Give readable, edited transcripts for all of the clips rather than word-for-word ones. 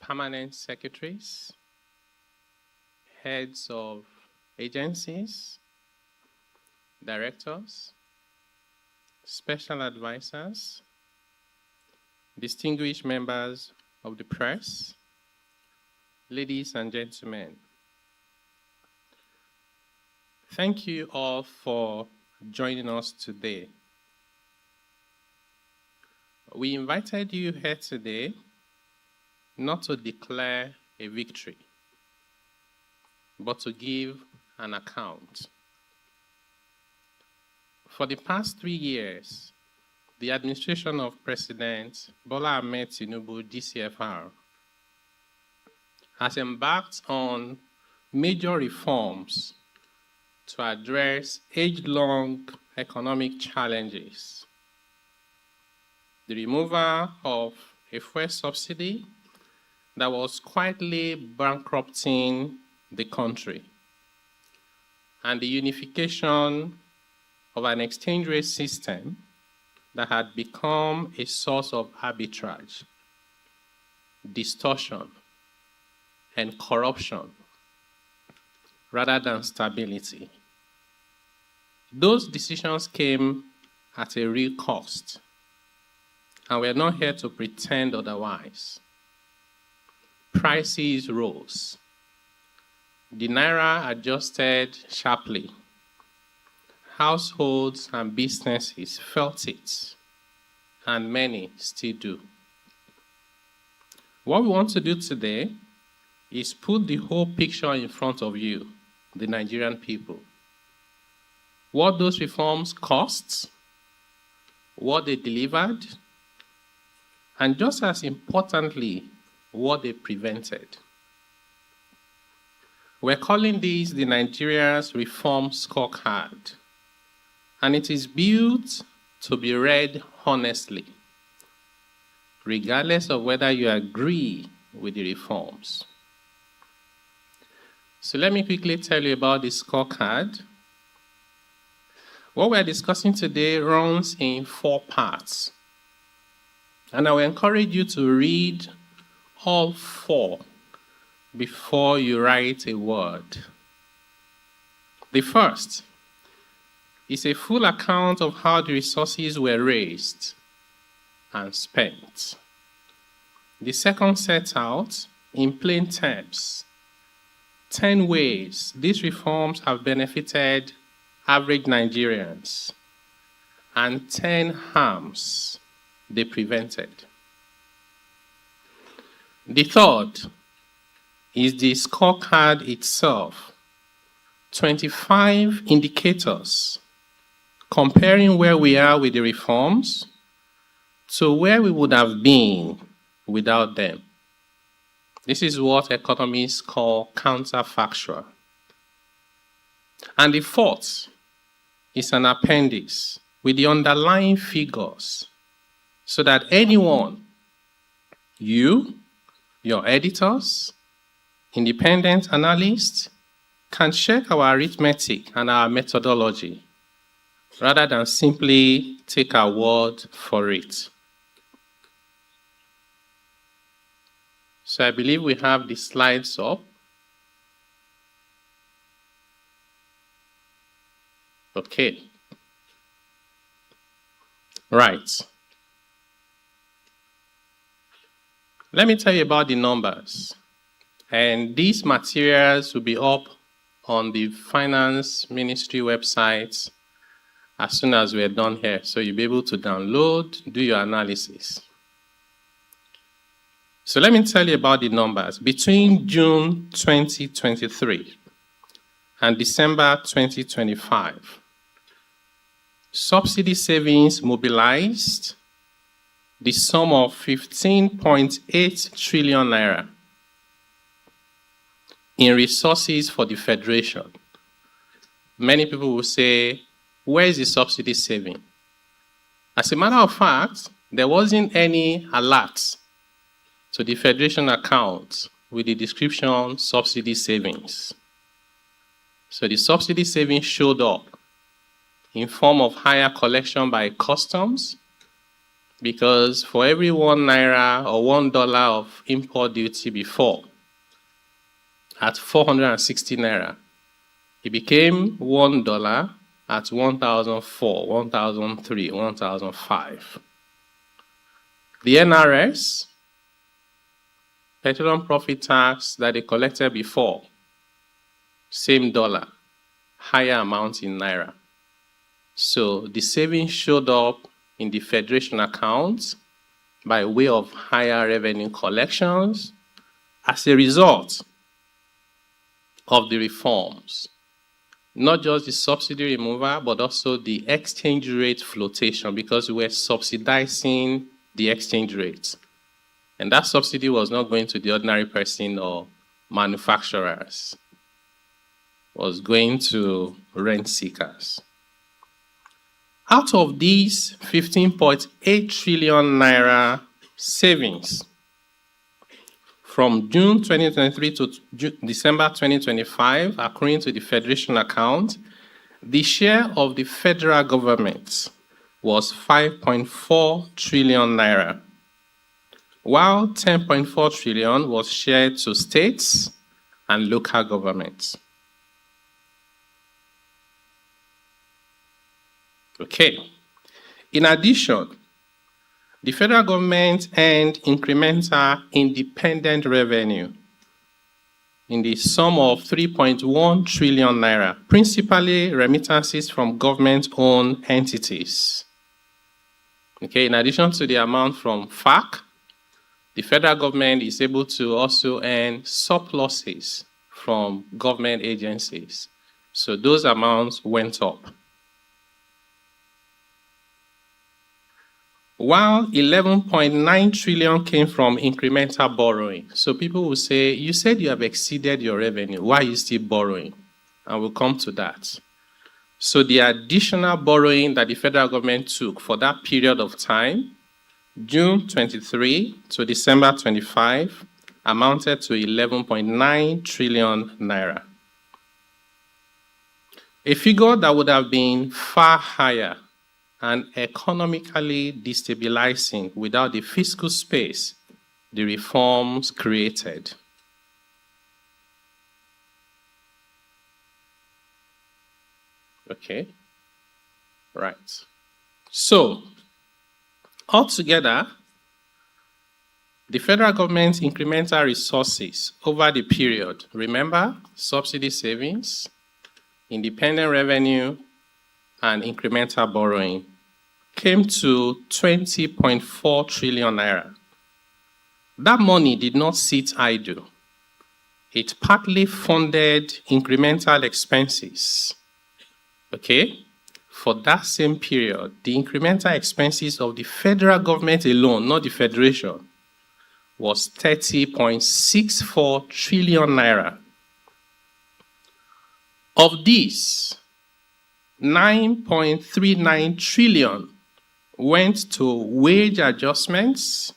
permanent secretaries, heads of agencies, directors, special advisors, distinguished members of the press, ladies and gentlemen. Thank you all for joining us today. We invited you here today not to declare a victory, but to give an account. For the past 3 years, the administration of President Bola Ahmed Tinubu, DCFR, has embarked on major reforms to address age-long economic challenges. The removal of a fuel subsidy that was quietly bankrupting the country, and the unification of an exchange rate system that had become a source of arbitrage, distortion, and corruption rather than stability. Those decisions came at a real cost, and we're not here to pretend otherwise. Prices rose. The naira adjusted sharply. Households and businesses felt it, and many still do. What we want to do today is put the whole picture in front of you, the Nigerian people. What those reforms cost, what they delivered, and just as importantly, what they prevented. We're calling this the Nigeria's Reform Scorecard, and it is built to be read honestly, regardless of whether you agree with the reforms. So let me quickly tell you about the scorecard. What we're discussing today runs in 4 parts, and I will encourage you to read all 4 before you write a word. The first is a full account of how the resources were raised and spent. The second sets out, in plain terms, 10 ways these reforms have benefited average Nigerians and 10 harms they prevented. The third is the scorecard itself, 25 indicators comparing where we are with the reforms to where we would have been without them. This is what economists call counterfactual. And the fourth is an appendix with the underlying figures so that anyone, you, your editors, independent analysts, can check our arithmetic and our methodology rather than simply take our word for it. So I believe we have the slides up. Okay. Right. Let me tell you about the numbers. And these materials will be up on the Finance Ministry website as soon as we're done here. So you'll be able to download, do your analysis. So let me tell you about the numbers. Between June 2023 and December 2025, subsidy savings mobilized the sum of 15.8 trillion naira in resources for the Federation. Many people will say, where is the subsidy saving? As a matter of fact, there wasn't any alert to the Federation account with the description subsidy savings. So the subsidy savings showed up in form of higher collection by customs because for every 1 naira or $1 of import duty before, at 460 naira, it became $1 at 1,004, 1,003, 1,005. The NRS, petroleum profit tax that they collected before, same dollar, higher amount in naira. So the savings showed up in the federation accounts by way of higher revenue collections as a result of the reforms. Not just the subsidy removal, but also the exchange rate flotation, because we were subsidizing the exchange rate. And that subsidy was not going to the ordinary person or manufacturers. It was going to rent seekers. Out of these 15.8 trillion naira savings from June 2023 to December 2025, according to the Federation account, the share of the federal government was 5.4 trillion naira, while 10.4 trillion was shared to states and local governments. Okay. In addition, the federal government earned incremental independent revenue in the sum of 3.1 trillion naira, principally remittances from government-owned entities. Okay, in addition to the amount from FAC, the federal government is able to also earn surpluses from government agencies. So those amounts went up. While 11.9 trillion came from incremental borrowing. So people will say, you said you have exceeded your revenue. Why are you still borrowing? And we'll come to that. So the additional borrowing that the federal government took for that period of time, June 23 to December 25, amounted to 11.9 trillion naira. A figure that would have been far higher and economically destabilizing without the fiscal space the reforms created. Okay, right. So, altogether, the federal government's incremental resources over the period, remember, subsidy savings, independent revenue, and incremental borrowing, came to 20.4 trillion naira. That money did not sit idle. It partly funded incremental expenses. Okay? For that same period, the incremental expenses of the federal government alone, not the federation, was 30.64 trillion naira. Of these, 9.39 trillion went to wage adjustments,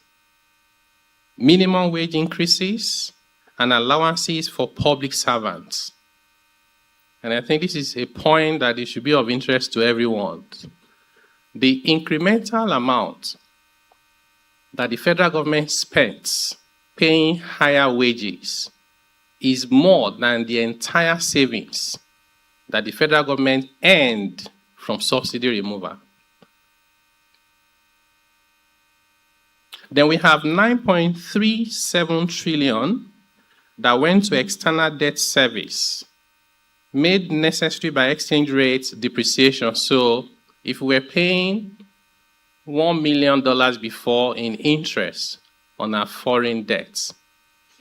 minimum wage increases, and allowances for public servants. And I think this is a point that it should be of interest to everyone. The incremental amount that the federal government spent paying higher wages is more than the entire savings that the federal government earned from subsidy removal. Then we have 9.37 trillion that went to external debt service, made necessary by exchange rate depreciation. So if we were paying $1 million before in interest on our foreign debts,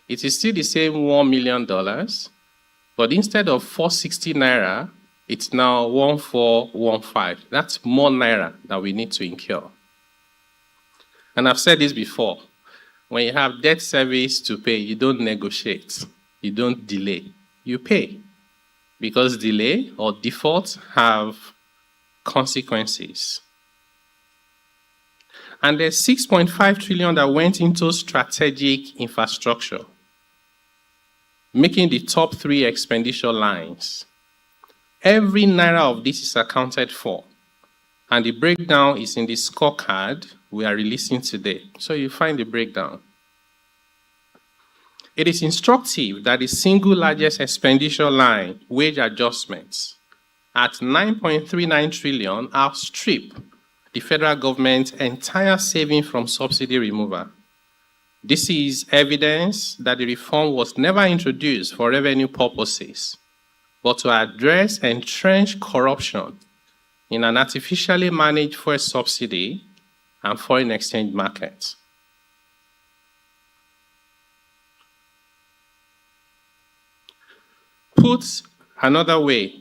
it is still the same $1 million, but instead of 460 naira, it's now 1415. That's more naira that we need to incur. And I've said this before. When you have debt service to pay, you don't negotiate. You don't delay. You pay. Because delay or default have consequences. And there's 6.5 trillion that went into strategic infrastructure, making the top 3 expenditure lines. Every naira of this is accounted for. And the breakdown is in the scorecard we are releasing today. So you find the breakdown. It is instructive that the single largest expenditure line, wage adjustments, at 9.39 trillion outstrip the federal government's entire saving from subsidy removal. This is evidence that the reform was never introduced for revenue purposes, but to address entrenched corruption in an artificially managed fuel subsidy and foreign exchange markets. Put another way,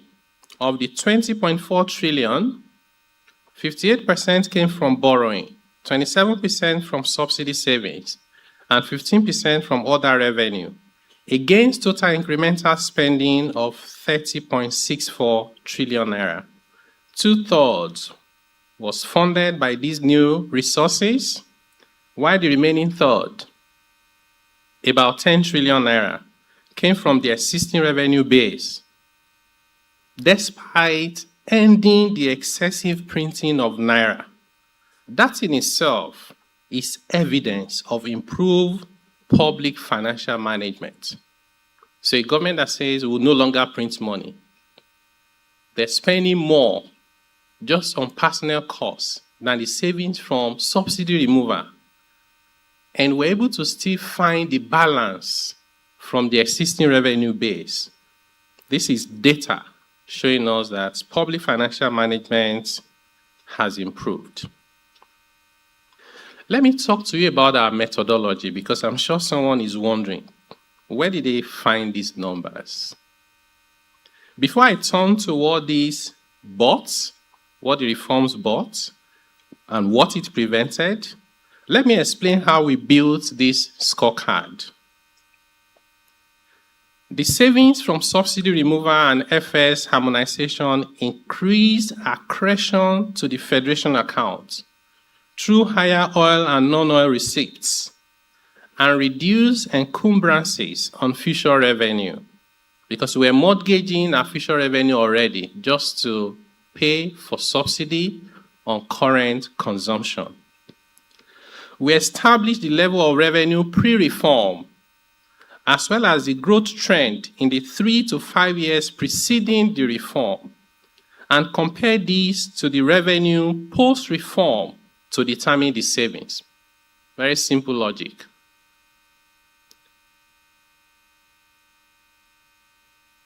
of the 20.4 trillion, 58% came from borrowing, 27% from subsidy savings, and 15% from other revenue, against total incremental spending of 30.64 trillion naira. 2/3 was funded by these new resources, while the remaining third, about 10 trillion naira, came from the existing revenue base, despite ending the excessive printing of naira. That in itself is evidence of improved public financial management. So a government that says we will no longer print money, they're spending more just on personnel costs than the savings from subsidy removal. And we're able to still find the balance from the existing revenue base. This is data showing us that public financial management has improved. Let me talk to you about our methodology, because I'm sure someone is wondering, where did they find these numbers? Before I turn to what these bought, what the reforms bought, and what it prevented, let me explain how we built this scorecard. The savings from subsidy removal and FS harmonization increased accretion to the federation account through higher oil and non-oil receipts, and reduced encumbrances on future revenue, because we're mortgaging our future revenue already just to pay for subsidy on current consumption. We established the level of revenue pre-reform, as well as the growth trend in the 3 to 5 years preceding the reform, and compare these to the revenue post-reform to determine the savings. Very simple logic.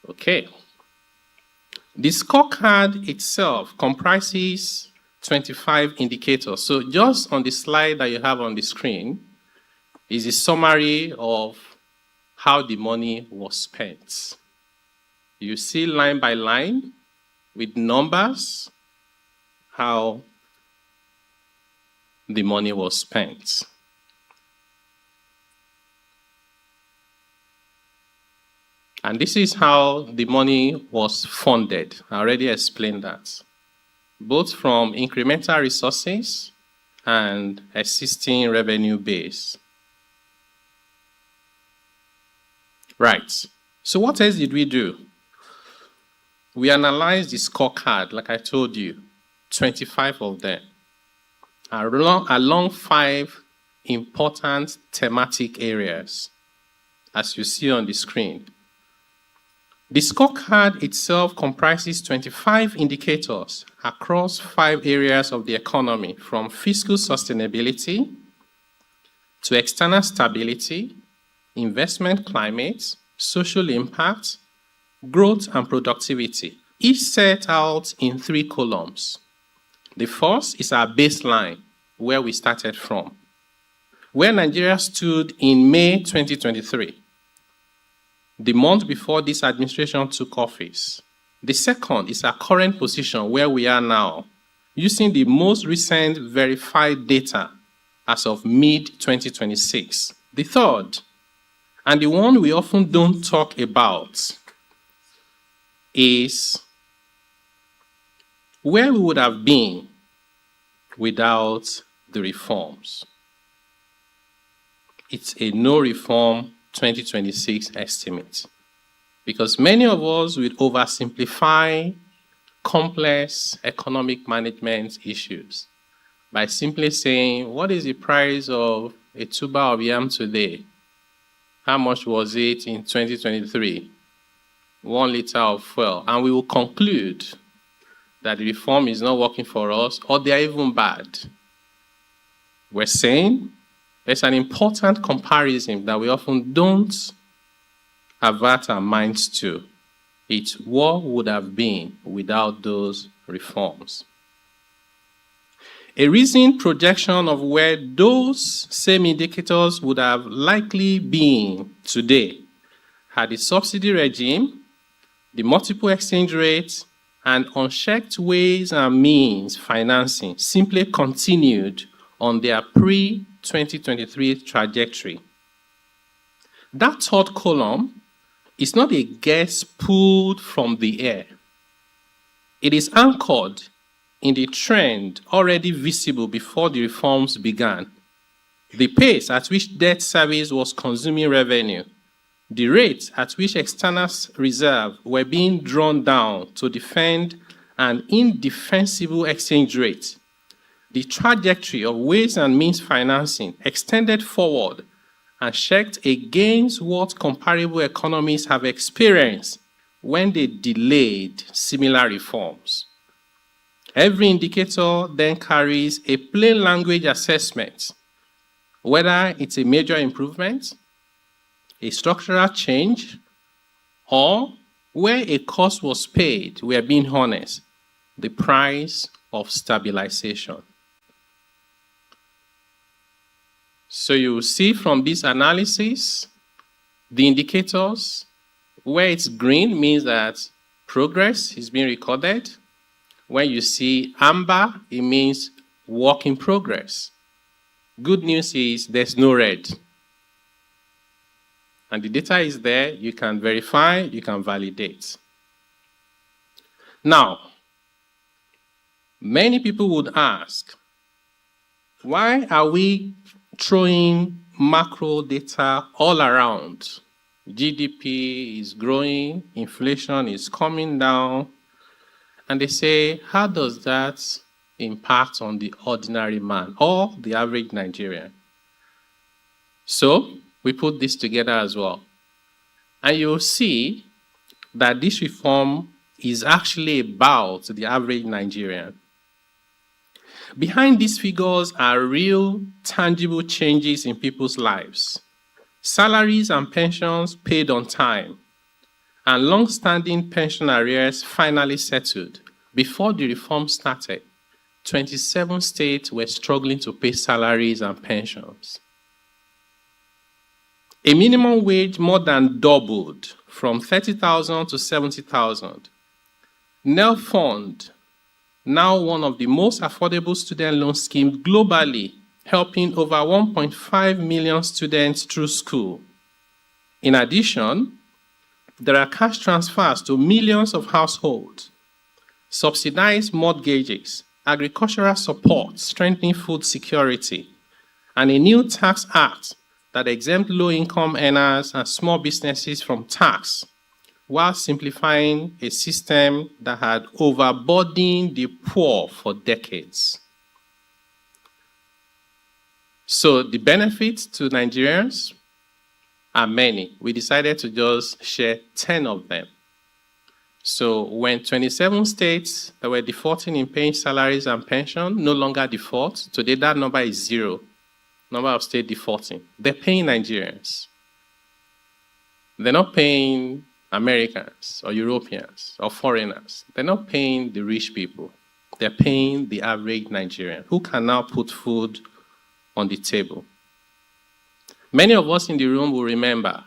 Okay. The scorecard itself comprises 25 indicators. So just on the slide that you have on the screen is a summary of how the money was spent. You see line by line with numbers how the money was spent. And this is how the money was funded. I already explained that. Both from incremental resources and existing revenue base. Right. So what else did we do? We analyzed the scorecard, like I told you, 25 of them, along 5 important thematic areas, as you see on the screen. The scorecard itself comprises 25 indicators across 5 areas of the economy, from fiscal sustainability to external stability, investment climate, social impact, growth and productivity, each set out in 3 columns. The first is our baseline, where we started from, where Nigeria stood in May 2023, the month before this administration took office. The second is our current position, where we are now, using the most recent verified data as of mid-2026. The third, and the one we often don't talk about, is where we would have been without the reforms. It's a no reform 2026 estimate, because many of us would oversimplify complex economic management issues by simply saying, what is the price of a tuber of yam today? How much was it in 2023? 1 liter of fuel. And we will conclude that the reform is not working for us, or they are even bad. We're saying there's an important comparison that we often don't avert our minds to. It's what would have been without those reforms. A recent projection of where those same indicators would have likely been today had the subsidy regime, the multiple exchange rates, and unchecked ways and means financing simply continued on their pre-2023 trajectory. That third column is not a guess pulled from the air. It is anchored in the trend already visible before the reforms began. The pace at which debt service was consuming revenue, the rate at which external reserves were being drawn down to defend an indefensible exchange rate, the trajectory of ways and means financing extended forward and checked against what comparable economies have experienced when they delayed similar reforms. Every indicator then carries a plain language assessment, whether it's a major improvement, a structural change, or where a cost was paid, we are being honest, the price of stabilization. So you see from this analysis, the indicators, where it's green means that progress is being recorded. When you see amber, it means work in progress. Good news is there's no red. And the data is there, you can verify, you can validate. Now, many people would ask, why are we throwing macro data all around? GDP is growing, inflation is coming down, and they say, how does that impact on the ordinary man or the average Nigerian? So we put this together as well. And you'll see that this reform is actually about the average Nigerian. Behind these figures are real, tangible changes in people's lives. Salaries and pensions paid on time, and long-standing pension arrears finally settled. Before the reform started, 27 states were struggling to pay salaries and pensions. A minimum wage more than doubled from 30,000 to 70,000. NEL Fund, now one of the most affordable student loan schemes globally, helping over 1.5 million students through school. In addition, there are cash transfers to millions of households, subsidized mortgages, agricultural support, strengthening food security, and a new tax act that exempts low-income earners and small businesses from tax, while simplifying a system that had overburdened the poor for decades. So the benefits to Nigerians are many. We decided to just share 10 of them. So when 27 states that were defaulting in paying salaries and pension no longer default, today that number is 0. Number of states defaulting. They're paying Nigerians. They're not paying Americans or Europeans or foreigners. They're not paying the rich people. They're paying the average Nigerian who can now put food on the table. Many of us in the room will remember,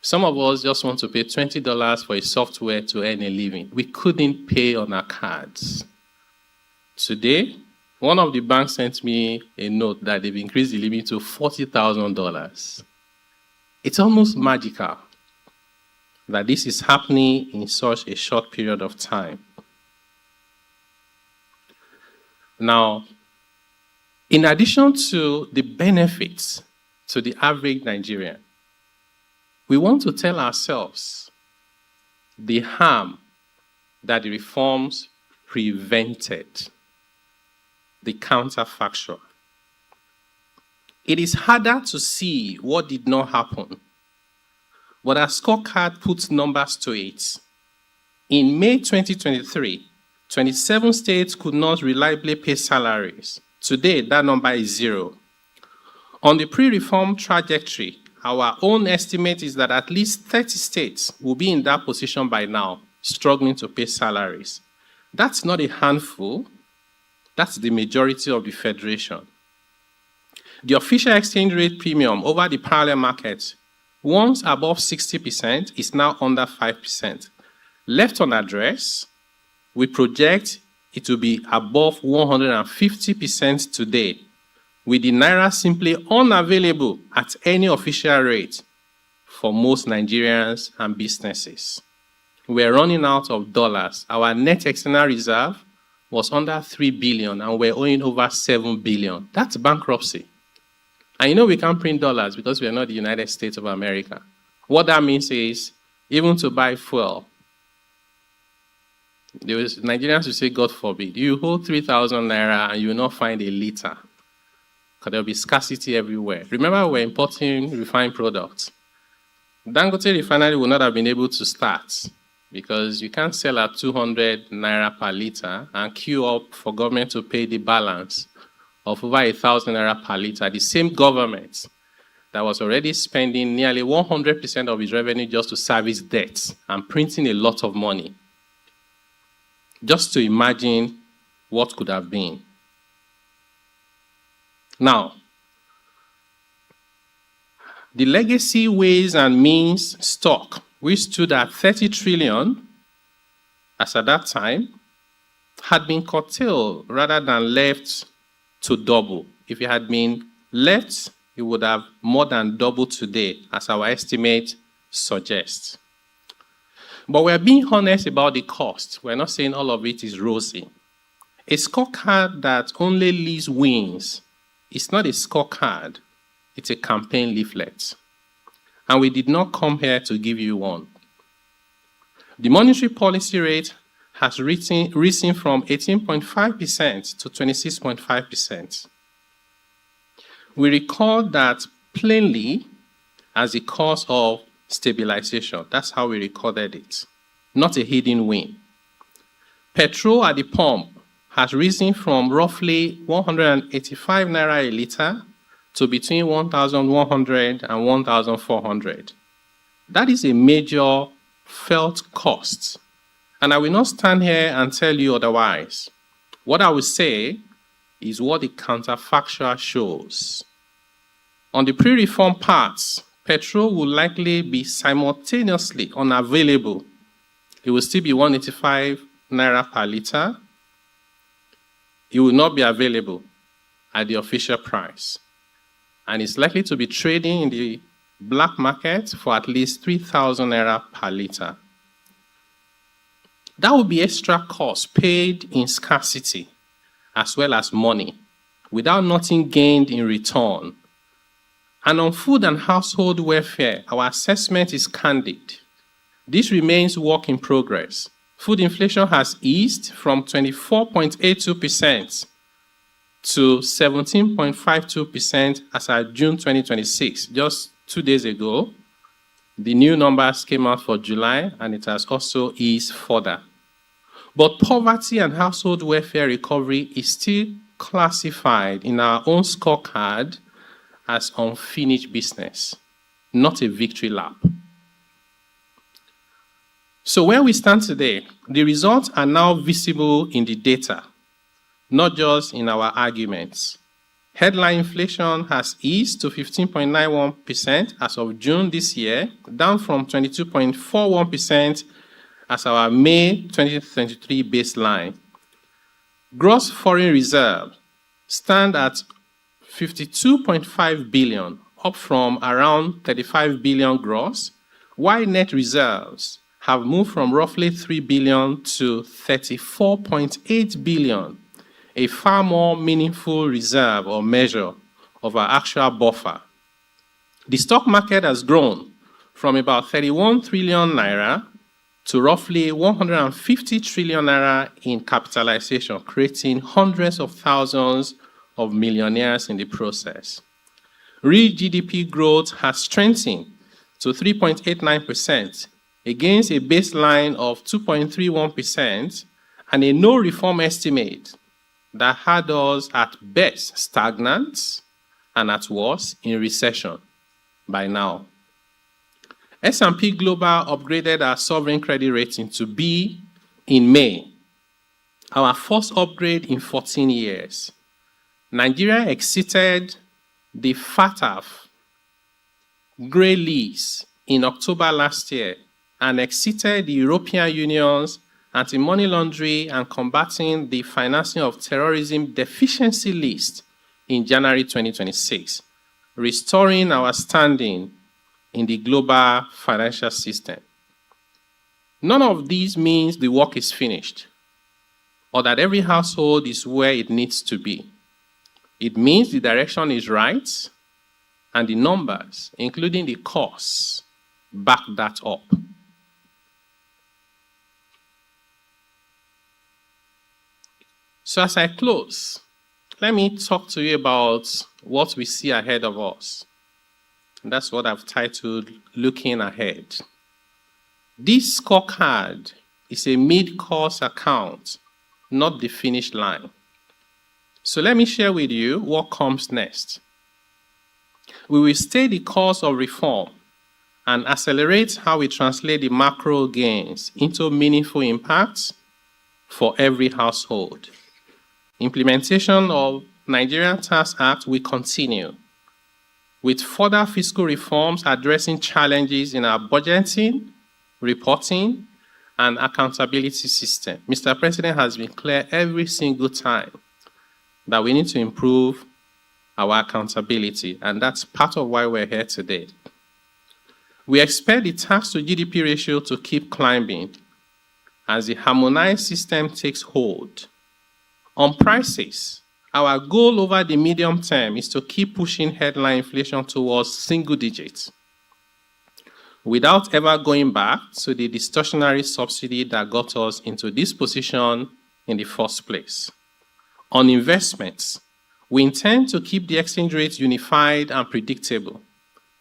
some of us just want to pay $20 for a software to earn a living. We couldn't pay on our cards. Today, one of the banks sent me a note that they've increased the limit to $40,000. It's almost magical that this is happening in such a short period of time. Now, in addition to the benefits to the average Nigerian, we want to tell ourselves the harm that the reforms prevented, the counterfactual. It is harder to see what did not happen, but our scorecard puts numbers to it. In May 2023, 27 states could not reliably pay salaries. Today, that number is 0. On the pre-reform trajectory, our own estimate is that at least 30 states will be in that position by now, struggling to pay salaries. That's not a handful. That's the majority of the federation. The official exchange rate premium over the parallel market, once above 60%, is now under 5%. Left unaddressed, we project it will be above 150% today, with the naira simply unavailable at any official rate for most Nigerians and businesses. We're running out of dollars. Our net external reserve was under 3 billion and we're owing over 7 billion. That's bankruptcy. And you know we can't print dollars because we are not the United States of America. What that means is, even to buy fuel, Nigerians will say, God forbid, you hold 3,000 naira and you will not find a liter, because there will be scarcity everywhere. Remember, we're importing refined products. Dangote refinery will not have been able to start because you can't sell at 200 naira per liter and queue up for government to pay the balance of over 1,000 naira per liter. The same government that was already spending nearly 100% of its revenue just to service debts and printing a lot of money. Just to imagine what could have been. Now, the legacy ways and means stock, which stood at 30 trillion as at that time, had been curtailed rather than left to double. If it had been left, it would have more than doubled today, as our estimate suggests. But we're being honest about the cost. We're not saying all of it is rosy. A scorecard that only lists wins is not a scorecard, it's a campaign leaflet. And we did not come here to give you one. The monetary policy rate has risen from 18.5% to 26.5%. We record that plainly as a cause of stabilization. That's how we recorded it, not a hidden win. Petrol at the pump has risen from roughly 185 naira a liter to between 1,100 and 1,400. That is a major felt cost. And I will not stand here and tell you otherwise. What I will say is what the counterfactual shows. On the pre-reform parts, petrol will likely be simultaneously unavailable. It will still be 185 naira per liter. It will not be available at the official price. And it's likely to be trading in the black market for at least 3,000 naira per liter. That will be extra cost paid in scarcity as well as money, without nothing gained in return. And on food and household welfare, our assessment is candid. This remains work in progress. Food inflation has eased from 24.82% to 17.52% as of June 2026, just 2 days ago. The new numbers came out for July, and it has also eased further. But poverty and household welfare recovery is still classified in our own scorecard as unfinished business, not a victory lap. So where we stand today, the results are now visible in the data, not just in our arguments. Headline inflation has eased to 15.91% as of June this year, down from 22.41% as our May 2023 baseline. Gross foreign reserve stand at 52.5 billion, up from around 35 billion gross, while net reserves have moved from roughly 3 billion to 34.8 billion, a far more meaningful reserve or measure of our actual buffer. The stock market has grown from about 31 trillion naira to roughly 150 trillion naira in capitalization, creating hundreds of thousands of millionaires in the process. Real GDP growth has strengthened to 3.89% against a baseline of 2.31% and a no reform estimate that had us at best stagnant and at worst in recession by now. S&P Global upgraded our sovereign credit rating to B in May, our first upgrade in 14 years. Nigeria exceeded the FATF grey list in October last year and exceeded the European Union's anti-money laundering and combating the financing of terrorism deficiency list in January 2026, restoring our standing in the global financial system. None of these means the work is finished or that every household is where it needs to be. It means the direction is right and the numbers, including the costs, back that up. So as I close, let me talk to you about what we see ahead of us. And that's what I've titled Looking Ahead. This scorecard is a mid-course account, not the finish line. So let me share with you what comes next. We will stay the course of reform and accelerate how we translate the macro gains into meaningful impacts for every household. Implementation of Nigerian Tax Act will continue, with further fiscal reforms addressing challenges in our budgeting, reporting, and accountability system. Mr. President has been clear every single time that we need to improve our accountability, and that's part of why we're here today. We expect the tax to GDP ratio to keep climbing as the harmonized system takes hold. On prices, our goal over the medium term is to keep pushing headline inflation towards single digits without ever going back to the distortionary subsidy that got us into this position in the first place. On investments, we intend to keep the exchange rate unified and predictable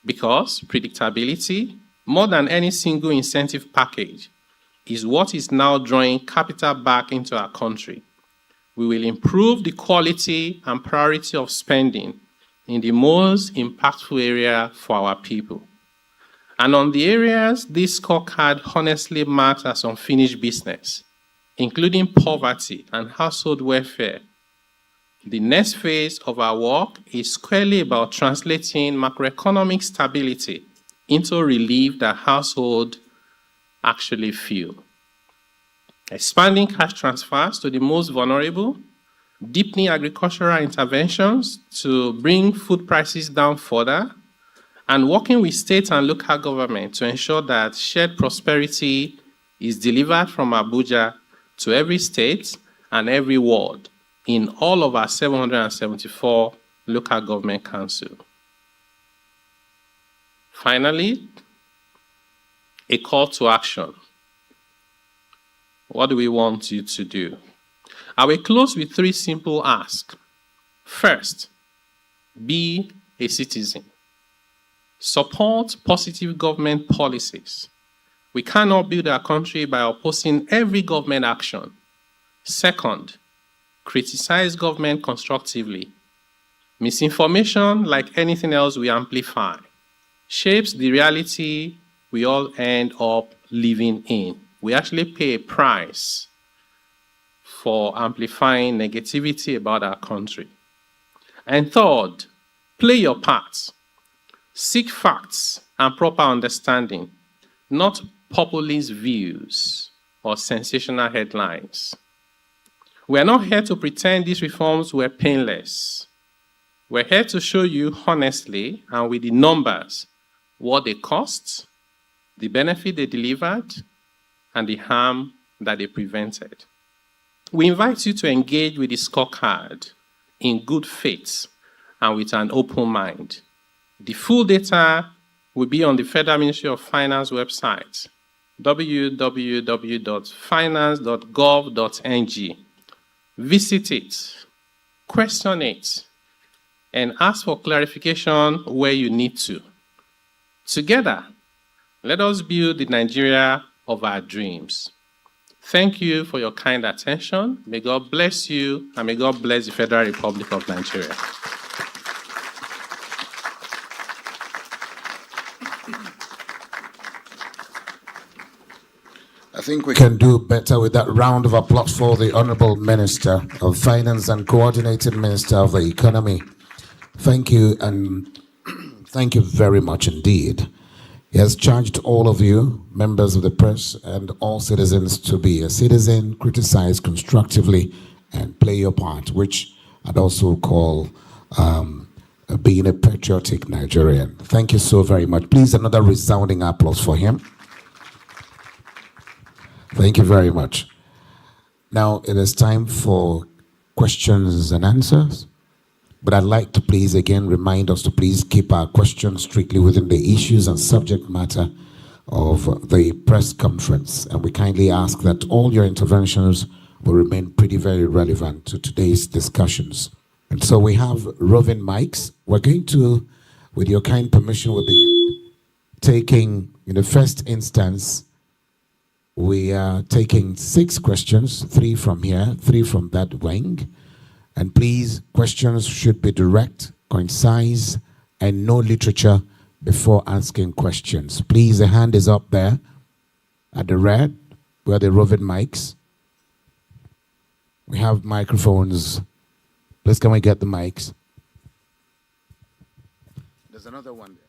because predictability, more than any single incentive package, is what is now drawing capital back into our country. We will improve the quality and priority of spending in the most impactful area for our people. And on the areas this scorecard honestly marks as unfinished business, including poverty and household welfare, the next phase of our work is squarely about translating macroeconomic stability into relief that households actually feel. Expanding cash transfers to the most vulnerable, deepening agricultural interventions to bring food prices down further, and working with state and local government to ensure that shared prosperity is delivered from Abuja to every state and every ward in all of our 774 local government councils. Finally, a call to action. What do we want you to do? I will close with 3 simple asks. First, be a citizen. Support positive government policies. We cannot build our country by opposing every government action. Second, criticize government constructively. Misinformation, like anything else we amplify, shapes the reality we all end up living in. We actually pay a price for amplifying negativity about our country. And third, play your part. Seek facts and proper understanding, not populist views or sensational headlines. We are not here to pretend these reforms were painless. We're here to show you honestly and with the numbers what they cost, the benefit they delivered, and the harm that they prevented. We invite you to engage with the scorecard in good faith and with an open mind. The full data will be on the Federal Ministry of Finance website www.finance.gov.ng. Visit it, question it, and ask for clarification where you need to. Together, let us build the Nigeria of our dreams. Thank you for your kind attention. May God bless you, and may God bless the Federal Republic of Nigeria. I think we can do better with that round of applause for the Honorable Minister of Finance and Coordinated Minister of the Economy. Thank you, and thank you very much indeed. He has charged all of you, members of the press, and all citizens to be a citizen, criticize constructively, and play your part, which I'd also call being a patriotic Nigerian. Thank you so very much. Please, another resounding applause for him. Thank you very much. Now it is time for questions and answers. But I'd like to please again remind us to please keep our questions strictly within the issues and subject matter of the press conference. And we kindly ask that all your interventions will remain pretty very relevant to today's discussions. And so we have roving mics. We're going to, with your kind permission, we'll be taking, in the first instance, we are taking 6 questions, 3 from here, 3 from that wing. And please, questions should be direct, concise, and no literature before asking questions. Please, the hand is up there at the red, where the roving mics. We have microphones. Please, can we get the mics? There's another one there.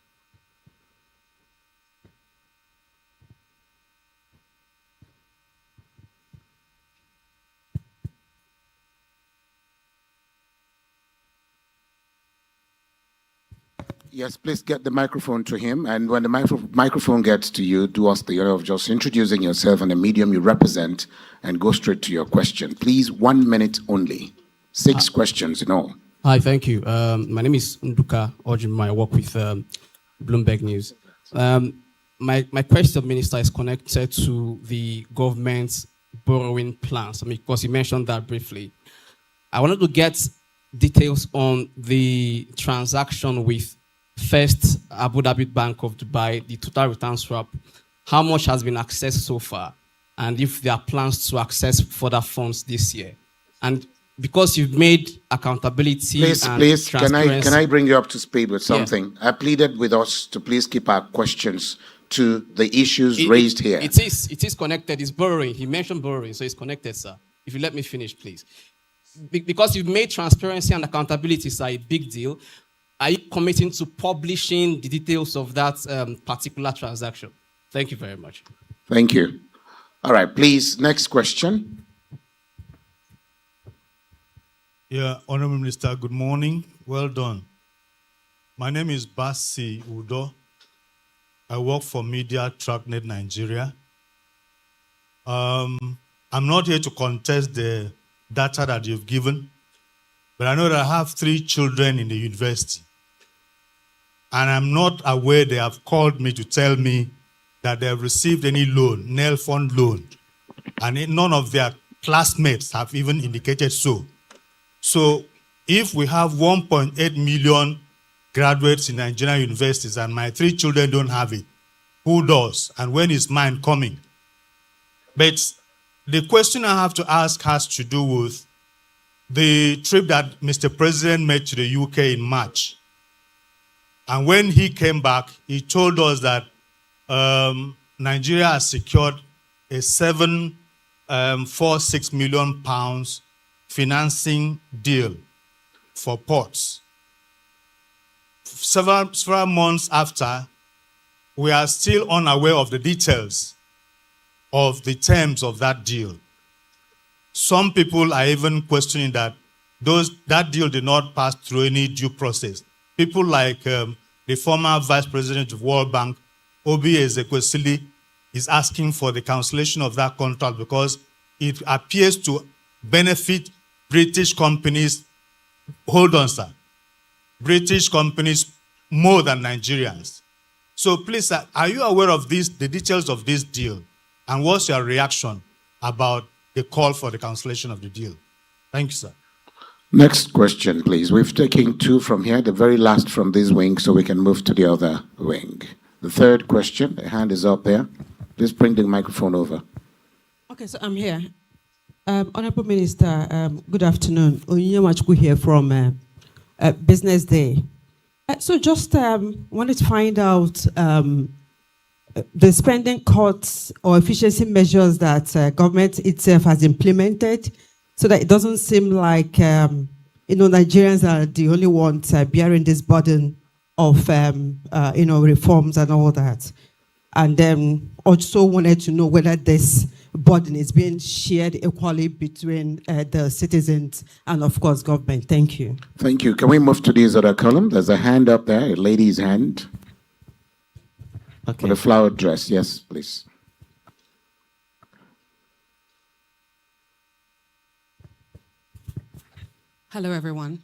Yes, please get the microphone to him. And when the microphone gets to you, do us the honor of just introducing yourself and the medium you represent and go straight to your question. Please, 1 minute only. 6 questions in all. Hi, thank you. My name is Nduka Ojima. I work with Bloomberg News. My question, Minister, is connected to the government's borrowing plans. Because you mentioned that briefly. I wanted to get details on the transaction with First Abu Dhabi Bank of Dubai, the total return swap. How much has been accessed so far? And if there are plans to access further funds this year? And because you've made accountability and transparency... Can I bring you up to speed with something? Yeah. I pleaded with us to please keep our questions to the issues raised here. It is connected. It's borrowing. He mentioned borrowing, so it's connected, sir. If you let me finish, please. Because you've made transparency and accountability, sir, a big deal. Are you committing to publishing the details of that particular transaction? Thank you very much. Thank you. All right, please, next question. Yeah, Honorable Minister, good morning. Well done. My name is Basi Udo. I work for Media TrackNet Nigeria. I'm not here to contest the data that you've given, but I know that I have 3 children in the university. And I'm not aware they have called me to tell me that they have received any loan, NEL fund loan. And none of their classmates have even indicated so. So if we have 1.8 million graduates in Nigerian universities and my 3 children don't have it, who does? And when is mine coming? But the question I have to ask has to do with the trip that Mr. President made to the UK in March. And when he came back, he told us that Nigeria has secured a 746 million pounds financing deal for ports. Several months after, we are still unaware of the details of the terms of that deal. Some people are even questioning that that deal did not pass through any due process. People like the former Vice President of World Bank, Obi Ezekwesili, is asking for the cancellation of that contract because it appears to benefit British companies. Hold on, sir. British companies more than Nigerians. So please, sir, are you aware of the details of this deal? And what's your reaction about the call for the cancellation of the deal? Thank you, sir. Next question, please. We've taken two from here, the very last from this wing, so we can move to the other wing. The third question, the hand is up there. Please bring the microphone over. Okay, so I'm here. Honorable Minister, good afternoon. Onyemachuku here from Business Day. So just wanted to find out the spending cuts or efficiency measures that government itself has implemented, so that it doesn't seem like Nigerians are the only ones bearing this burden of reforms and all that. And then also wanted to know whether this burden is being shared equally between the citizens and, of course, government. Thank you. Thank you. Can we move to this other column? There's a hand up there, a lady's hand. Okay. For the flowered dress. Yes, please. Hello, everyone.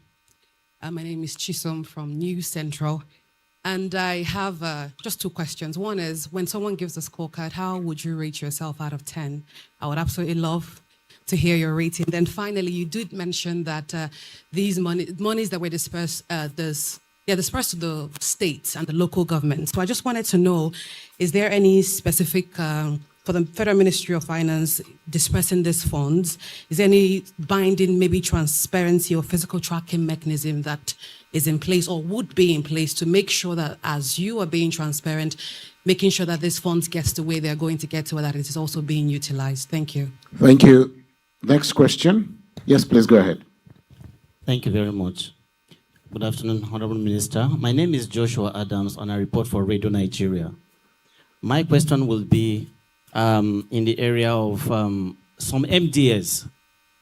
My name is Chisom from News Central. And I have just two questions. One is, when someone gives a scorecard, how would you rate yourself out of 10? I would absolutely love to hear your rating. Then finally, you did mention that these monies that were dispersed, dispersed to the states and the local government. So I just wanted to know, is there any specific, for the Federal Ministry of Finance dispersing these funds, is there any binding, maybe transparency or physical tracking mechanism that is in place or would be in place to make sure that, as you are being transparent, making sure that these funds gets the way they're going to get to, that it is also being utilized? Thank you. Thank you. Next question. Yes, please go ahead. Thank you very much. Good afternoon, Honorable Minister. My name is Joshua Adams, and I report for Radio Nigeria. My question will be in the area of some MDS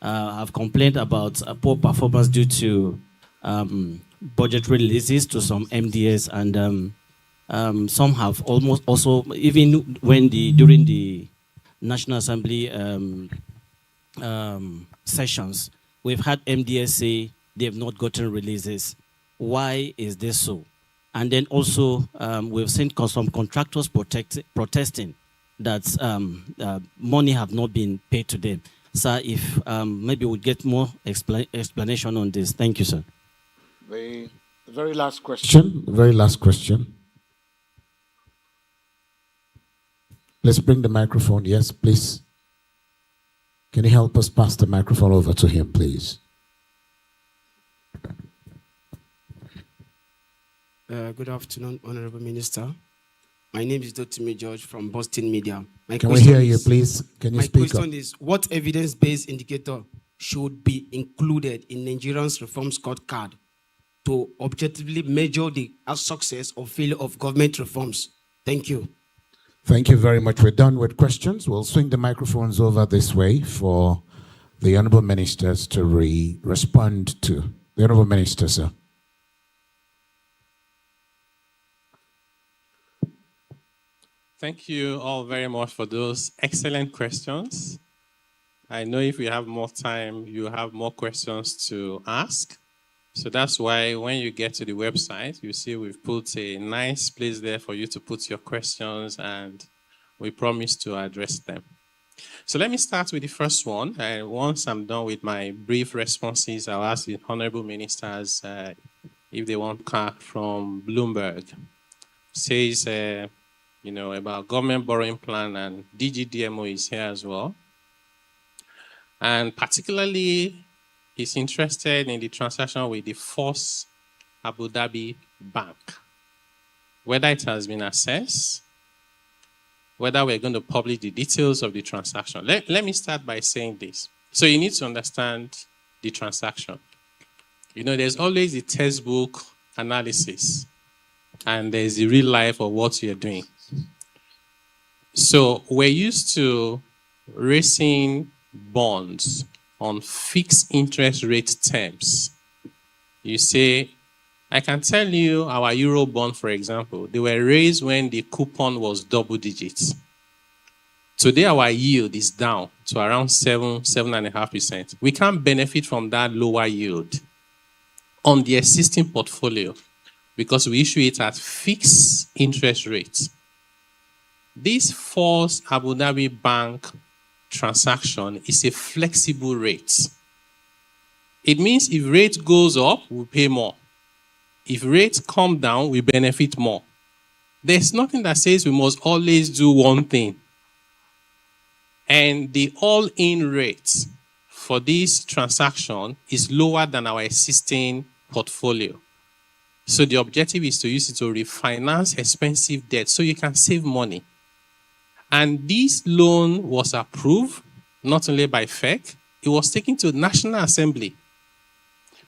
have complained about poor performance due to budget releases to some MDS, and some have almost also, even when during the National Assembly sessions, we've had MDS say they have not gotten releases. Why is this so? And then also, we've seen some contractors protesting that money have not been paid to them. Sir, if maybe we'll get more explanation on this. Thank you, sir. The very last question. Very last question. Let's bring the microphone. Yes, please. Can you help us pass the microphone over to him, please? Good afternoon, Honorable Minister. My name is Dr. George from Boston Media. Can we hear you, please? Can you speak up? My question is, what evidence-based indicator should be included in Nigerians' reform scorecard to objectively measure the success or failure of government reforms? Thank you. Thank you very much. We're done with questions. We'll swing the microphones over this way for the Honorable Ministers to respond to. The Honorable Minister, sir. Thank you all very much for those excellent questions. I know if we have more time, you have more questions to ask. So that's why when you get to the website, you see we've put a nice place there for you to put your questions, and we promise to address them. So let me start with the first one. And once I'm done with my brief responses, I'll ask the Honorable Ministers if they want to from Bloomberg. Says, about government borrowing plan, and DGDMO is here as well. And particularly, he's interested in the transaction with the First Abu Dhabi Bank, whether it has been assessed, whether we're going to publish the details of the transaction. Let me start by saying this. So you need to understand the transaction. There's always the textbook analysis, and there's the real life of what you're doing. So we're used to raising bonds on fixed interest rate terms. You say, I can tell you our Euro bond, for example, they were raised when the coupon was double digits. Today, our yield is down to around 7.5%. We can't benefit from that lower yield on the existing portfolio because we issue it at fixed interest rates. This False Abu Dhabi Bank transaction is a flexible rate. It means if rate goes up, we pay more. If rates come down, we benefit more. There's nothing that says we must always do one thing. And the all-in rate for this transaction is lower than our existing portfolio. So the objective is to use it to refinance expensive debt so you can save money. And this loan was approved not only by FEC, it was taken to the National Assembly.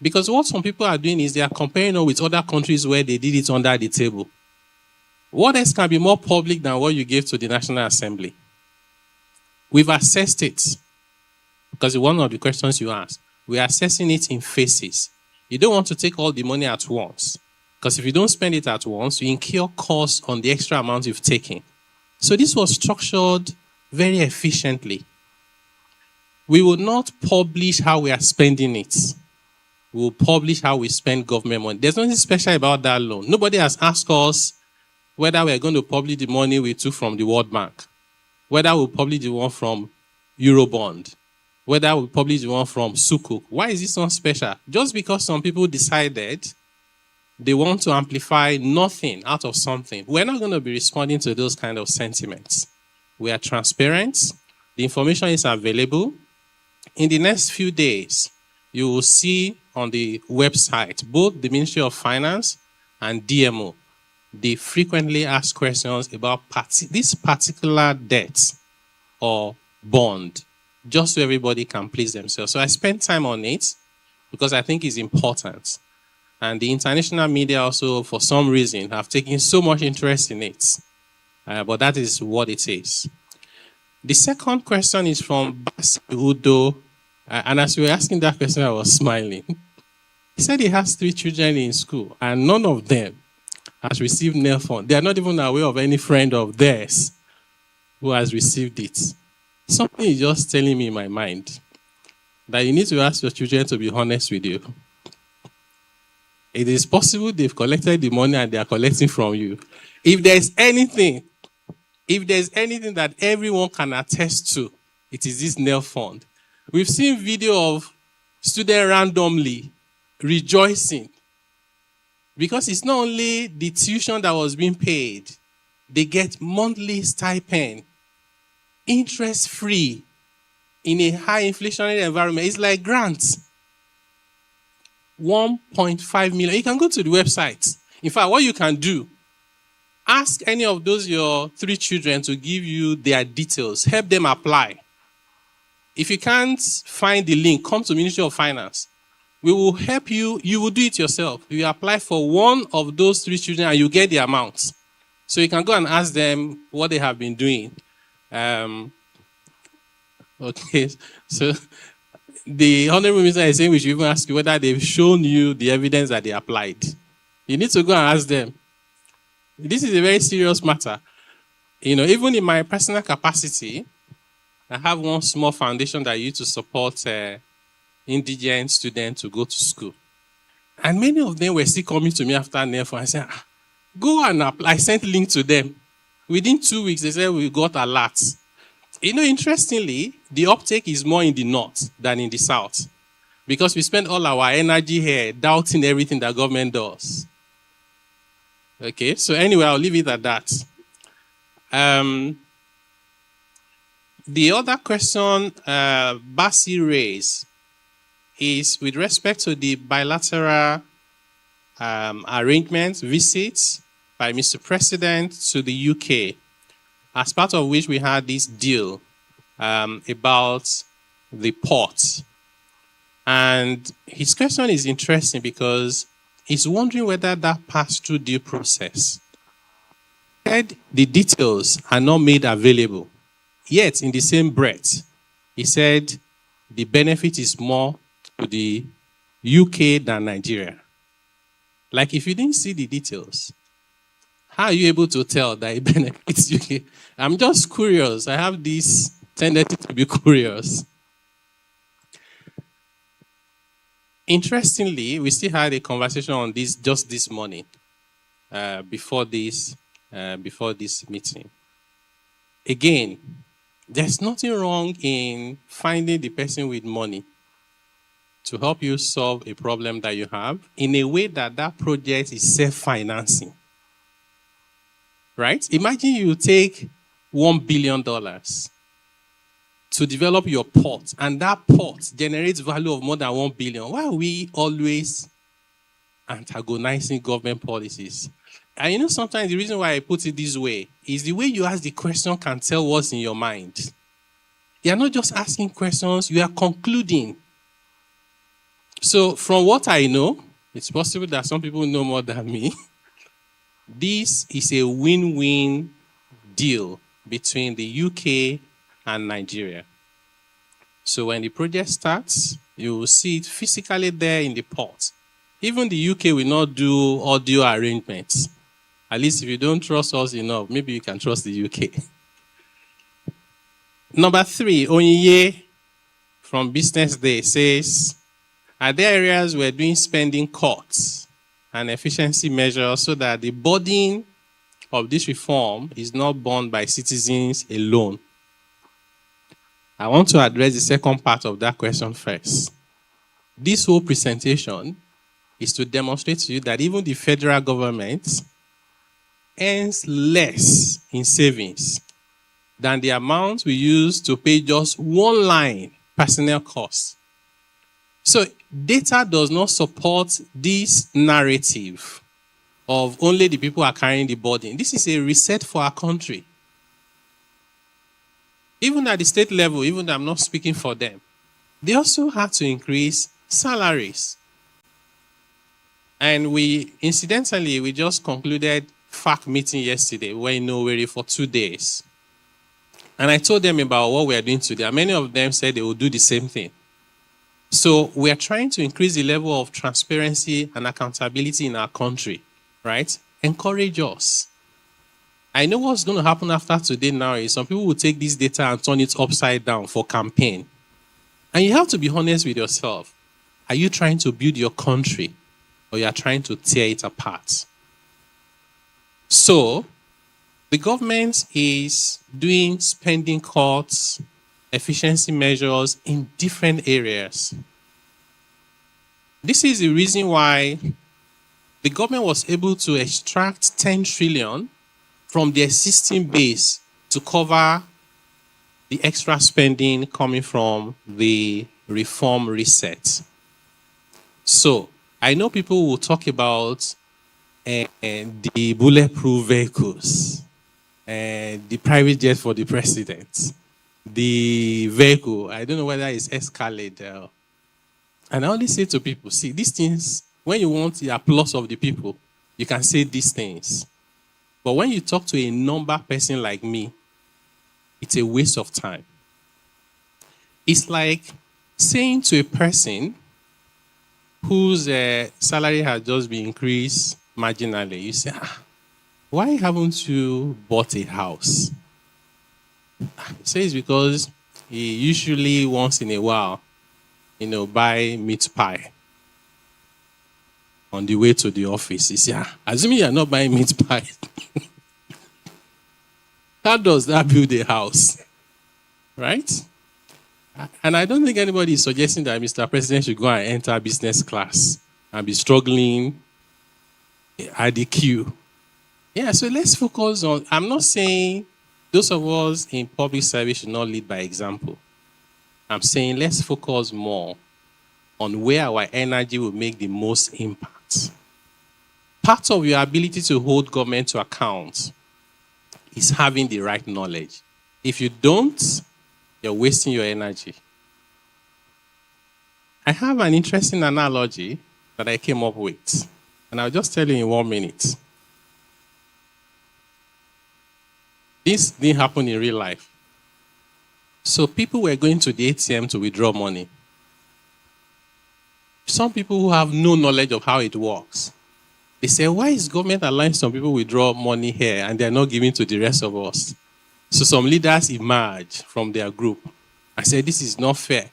Because what some people are doing is they are comparing it with other countries where they did it under the table. What else can be more public than what you gave to the National Assembly? We've assessed it. Because one of the questions you asked, we're assessing it in phases. You don't want to take all the money at once. Because if you don't spend it at once, you incur costs on the extra amount you've taken. So this was structured very efficiently. We will not publish how we are spending it. We will publish how we spend government money. There's nothing special about that loan. Nobody has asked us whether we're going to publish the money we took from the World Bank, whether we'll publish the one from Eurobond, whether we'll publish the one from Sukuk. Why is this one special? Just because some people decided they want to amplify nothing out of something. We're not going to be responding to those kind of sentiments. We are transparent. The information is available. In the next few days, you will see on the website, both the Ministry of Finance and DMO, they frequently ask questions about this particular debt or bond, just so everybody can please themselves. So I spent time on it because I think it's important. And the international media also, for some reason, have taken so much interest in it. But that is what it is. The second question is from Basi Udo. And as we were asking that question, I was smiling. He said he has 3 children in school, and none of them has received nail phone. They are not even aware of any friend of theirs who has received it. Something is just telling me in my mind that you need to ask your children to be honest with you. It is possible they've collected the money and they are collecting from you. If there's anything that everyone can attest to, it is this nail fund. We've seen video of students randomly rejoicing because it's not only the tuition that was being paid, they get monthly stipend, interest-free in a high inflationary environment. It's like grants. 1.5 million. You can go to the website. In fact, what you can do, ask any of those your 3 children to give you their details. Help them apply. If you can't find the link, come to Ministry of Finance. We will help you. You will do it yourself. You apply for one of those 3 children and you get the amount. So you can go and ask them what they have been doing. Okay, so the Honorable Minister is saying we should even ask you whether they've shown you the evidence that they applied. You need to go and ask them. This is a very serious matter. Even in my personal capacity, I have one small foundation that I use to support indigent students to go to school. And many of them were still coming to me after NEFO and saying, go and apply. I sent link to them. Within 2 weeks, they said we got alerts. Interestingly, the uptake is more in the north than in the south because we spend all our energy here doubting everything that government does. Okay, so anyway, I'll leave it at that. The other question Basi raised is with respect to the bilateral arrangements, visits by Mr. President to the UK, as part of which we had this deal about the port. And his question is interesting because he's wondering whether that passed through due process. The details are not made available. Yet, in the same breath, he said the benefit is more to the UK than Nigeria. Like, if you didn't see the details, how are you able to tell that it benefits UK? I'm just curious. I have this tendency to be curious. Interestingly, we still had a conversation on this just this morning, before this meeting. again, there's nothing wrong in finding the person with money to help you solve a problem that you have in a way that that project is self-financing. Right? Imagine you take $1 billion to develop your port, and that port generates value of more than 1 billion. Why are we always antagonizing government policies? And you know, sometimes the reason why I put it this way is the way you ask the question can tell what's in your mind. You are not just asking questions, you are concluding. So from what I know, it's possible that some people know more than me. This is a win-win deal between the UK and Nigeria. So when the project starts, you will see it physically there in the port. Even the UK will not do audio arrangements. At least if you don't trust us enough, maybe you can trust the UK. Number 3, Onyeye from Business Day says, are there areas we're doing spending cuts and efficiency measures so that the burden of this reform is not borne by citizens alone? I want to address the second part of that question first. This whole presentation is to demonstrate to you that even the federal government earns less in savings than the amount we use to pay just one line personnel costs. So data does not support this narrative of only the people are carrying the burden. This is a reset for our country. Even at the state level, even though I'm not speaking for them, they also had to increase salaries. And we just concluded FAC meeting yesterday. We were in Owerri for 2 days. And I told them about what we are doing today. And many of them said they will do the same thing. So we are trying to increase the level of transparency and accountability in our country, right? Encourage us. I know what's going to happen after today now is some people will take this data and turn it upside down for campaign. And you have to be honest with yourself. Are you trying to build your country or you are trying to tear it apart? So the government is doing spending cuts, efficiency measures in different areas. This is the reason why the government was able to extract 10 trillion from the existing base to cover the extra spending coming from the reform reset. So I know people will talk about the bulletproof vehicles, the private jet for the president, the vehicle, I don't know whether it's Escalade. And I only say to people, see, these things, when you want the applause of the people, you can say these things. But when you talk to a number person like me, it's a waste of time. It's like saying to a person whose salary has just been increased marginally, you say, why haven't you bought a house? He says because he usually once in a while, buy meat pie on the way to the office. He says, assuming you're not buying meat pie, how does that build a house? Right? And I don't think anybody is suggesting that Mr. President should go and enter business class and be struggling at the queue. Yeah, so let's focus on, I'm not saying those of us in public service should not lead by example. I'm saying let's focus more on where our energy will make the most impact. Part of your ability to hold government to account is having the right knowledge. If you don't, you're wasting your energy. I have an interesting analogy that I came up with, and I'll just tell you in 1 minute. This didn't happen in real life. So people were going to the ATM to withdraw money. Some people who have no knowledge of how it works, they say, why is government allowing some people withdraw money here and they're not giving to the rest of us? So some leaders emerge from their group. I said, this is not fair.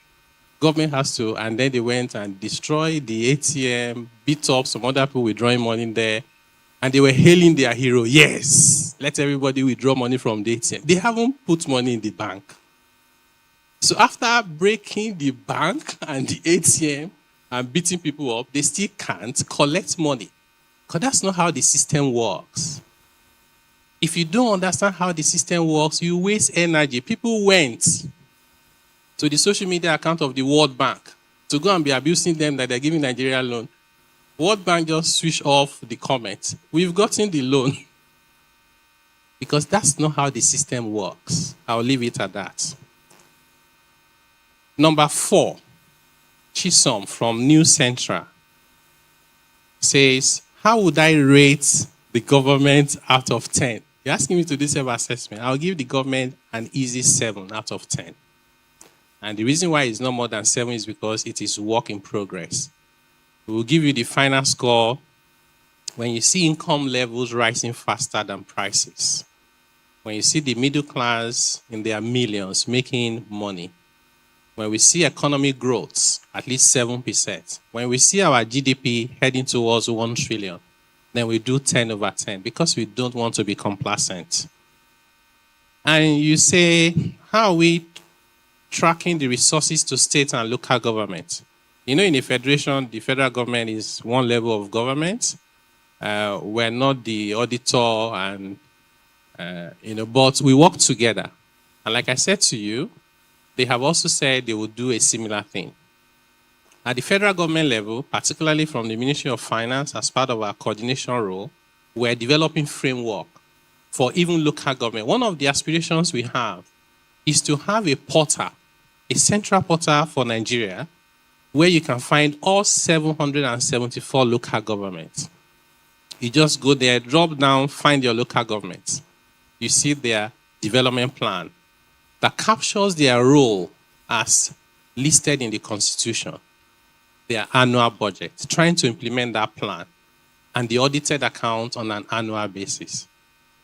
Government has to, and then they went and destroyed the ATM, beat up some other people withdrawing money there. And they were hailing their hero. Yes, let everybody withdraw money from the ATM. They haven't put money in the bank. So after breaking the bank and the ATM and beating people up, they still can't collect money. Because that's not how the system works. If you don't understand how the system works, you waste energy. People went to the social media account of the World Bank to go and be abusing them that they're giving Nigeria loan. World Bank just switched off the comment. We've gotten the loan. Because that's not how the system works. I'll leave it at that. Number 4, Chisom from New Central says, how would I rate the government out of 10? You're asking me to do self-assessment. I'll give the government an easy 7 out of 10. And the reason why it's not more than 7 is because it is work in progress. We will give you the final score when you see income levels rising faster than prices. When you see the middle class in their millions making money. When we see economic growth, at least 7%. When we see our GDP heading towards 1 trillion, then we do 10 over 10 because we don't want to be complacent. And you say, how are we tracking the resources to state and local government? You know, in a federation, the federal government is one level of government. We're not the auditor, and but we work together. And like I said to you, they have also said they will do a similar thing. At the federal government level, particularly from the Ministry of Finance, as part of our coordination role, we're developing framework for even local government. One of the aspirations we have is to have a portal, a central portal for Nigeria, where you can find all 774 local governments. You just go there, drop down, find your local government. You see their development plan that captures their role as listed in the Constitution, their annual budget, trying to implement that plan, and the audited account on an annual basis.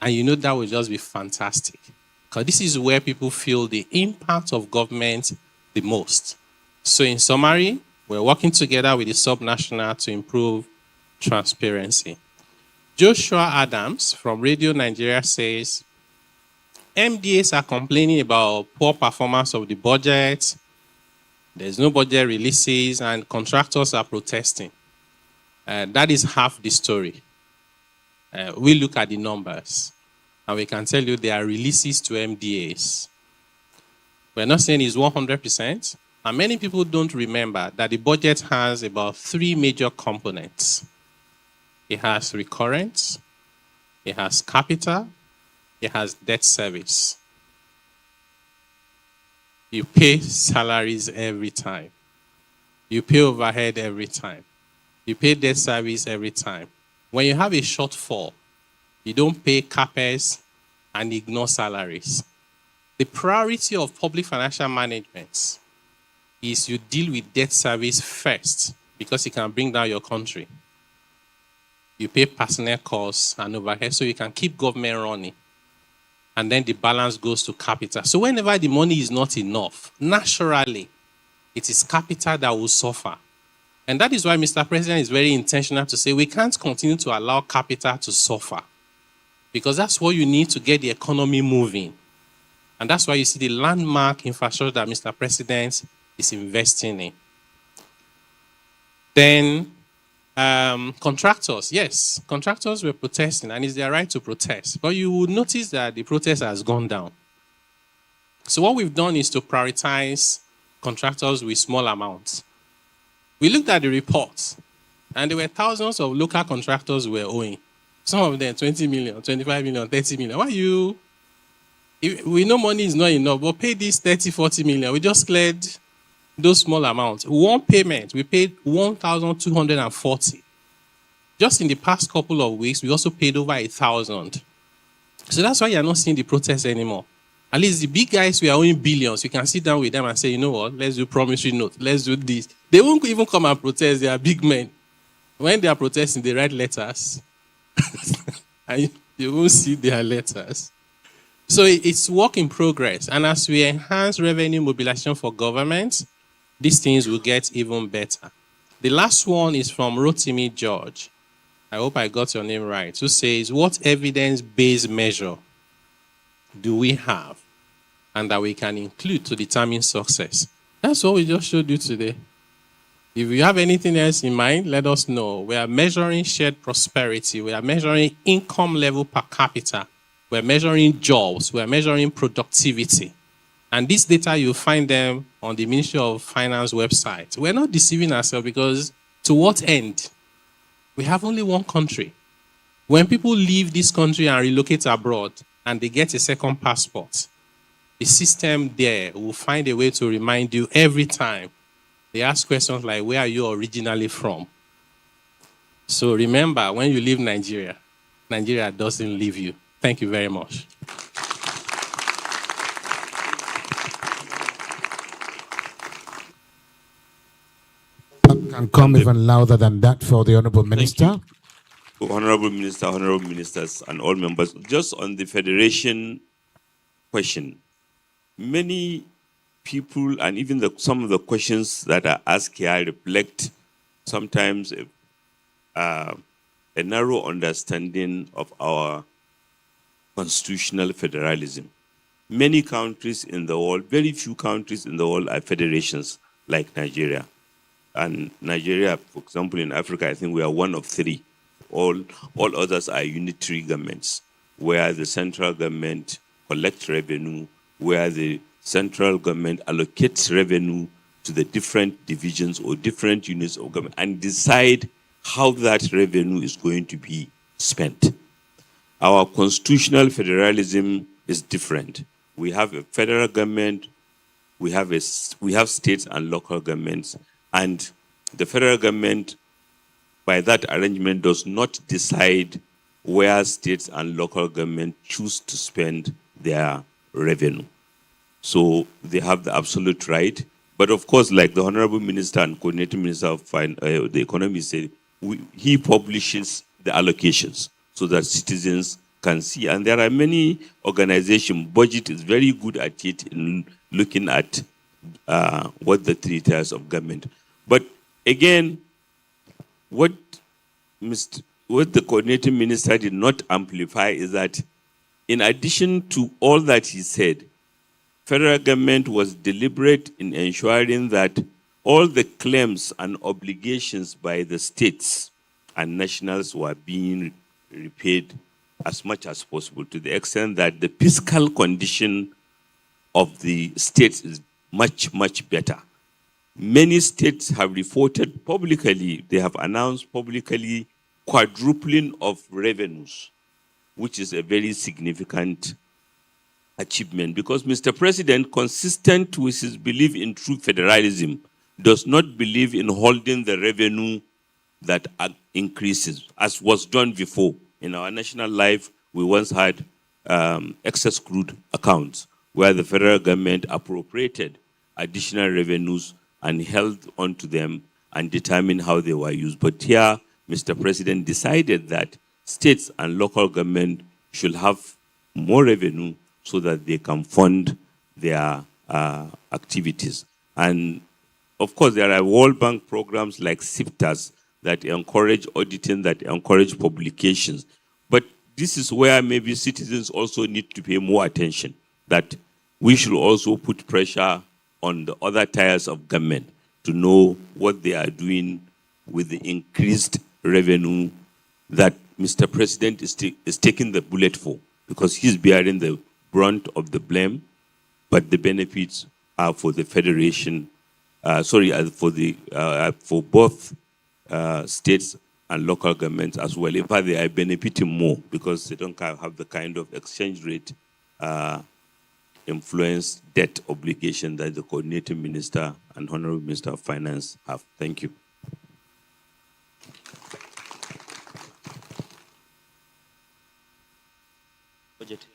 And you know that will just be fantastic. Because this is where people feel the impact of government the most. So in summary, we're working together with the subnational to improve transparency. Joshua Adams from Radio Nigeria says, MDAs are complaining about poor performance of the budget. There's no budget releases, and contractors are protesting. That is half the story. We look at the numbers, and we can tell you there are releases to MDAs. We're not saying it's 100%, and many people don't remember that the budget has about 3 major components. It has recurrent, it has capital, it has debt service. You pay salaries every time. You pay overhead every time. You pay debt service every time. When you have a shortfall, you don't pay CAPEX and ignore salaries. The priority of public financial management is you deal with debt service first because it can bring down your country. You pay personnel costs and overhead so you can keep government running. And then the balance goes to capital. So whenever the money is not enough, naturally, it is capital that will suffer. And that is why Mr. President is very intentional to say we can't continue to allow capital to suffer. Because that's what you need to get the economy moving. And that's why you see the landmark infrastructure that Mr. President is investing in. Then, contractors, yes, contractors were protesting, and it's their right to protest. But you will notice that the protest has gone down. So what we've done is to prioritize contractors with small amounts. We looked at the reports, and there were thousands of local contractors who were owing. Some of them 20 million, 25 million, 30 million. Why you? We know money is not enough, but pay this 30, 40 million. We just cleared those small amounts. One payment, we paid 1,240. Just in the past couple of weeks, we also paid over 1,000. So that's why you're not seeing the protests anymore. At least the big guys, we are owing billions. You can sit down with them and say, you know what, let's do promissory note. Let's do this. They won't even come and protest. They are big men. When they are protesting, they write letters. And you won't see their letters. So it's work in progress. And as we enhance revenue mobilization for government, these things will get even better. The last one is from Rotimi George. I hope I got your name right, who says, what evidence-based measure do we have and that we can include to determine success? That's what we just showed you today. If you have anything else in mind, let us know. We are measuring shared prosperity. We are measuring income level per capita. We're measuring jobs. We're measuring productivity. And this data, you'll find them on the Ministry of Finance website. We're not deceiving ourselves because to what end? We have only one country. When people leave this country and relocate abroad and they get a second passport, the system there will find a way to remind you every time. They ask questions like, where are you originally from? So remember, when you leave Nigeria, Nigeria doesn't leave you. Thank you very much. Can come even louder than that for the Honorable Minister. Honorable Minister, Honorable Ministers, and all members. Just on the Federation question, many people and even some of the questions that are asked here reflect sometimes a narrow understanding of our constitutional federalism. Many countries in the world, very few countries in the world are federations like Nigeria. And Nigeria, for example, in Africa, I think we are one of three. All others are unitary governments, where the central government collects revenue, where the central government allocates revenue to the different divisions or different units of government and decide how that revenue is going to be spent. Our constitutional federalism is different. We have a federal government, we have states and local governments, and the federal government, by that arrangement, does not decide where states and local government choose to spend their revenue. So they have the absolute right. But of course, like the Honorable Minister and Coordinating Minister of the Economy said, he publishes the allocations so that citizens can see. And there are many organizations, budget is very good at it in looking at what the three tiers of government. But again, what the Coordinating Minister did not amplify is that in addition to all that he said, federal government was deliberate in ensuring that all the claims and obligations by the states and nationals were being repaid as much as possible, to the extent that the fiscal condition of the states is much, much better. Many states have reported publicly, they have announced publicly quadrupling of revenues, which is a very significant achievement, because Mr. President, consistent with his belief in true federalism, does not believe in holding the revenue that increases, as was done before. In our national life, we once had excess crude accounts, where the federal government appropriated additional revenues and held on to them and determined how they were used. But here, Mr. President decided that states and local government should have more revenue so that they can fund their activities. And of course, there are World Bank programs like SIPTAS that encourage auditing, that encourage publications. But this is where maybe citizens also need to pay more attention, that we should also put pressure on the other tiers of government to know what they are doing with the increased revenue that Mr. President is taking the bullet for, because he's bearing the brunt of the blame, but the benefits are for the federation, for both states and local governments as well. In fact, they are benefiting more because they don't have the kind of exchange rate influence debt obligation that the Coordinating Minister and Honorable Minister of Finance have. Thank you. Budget.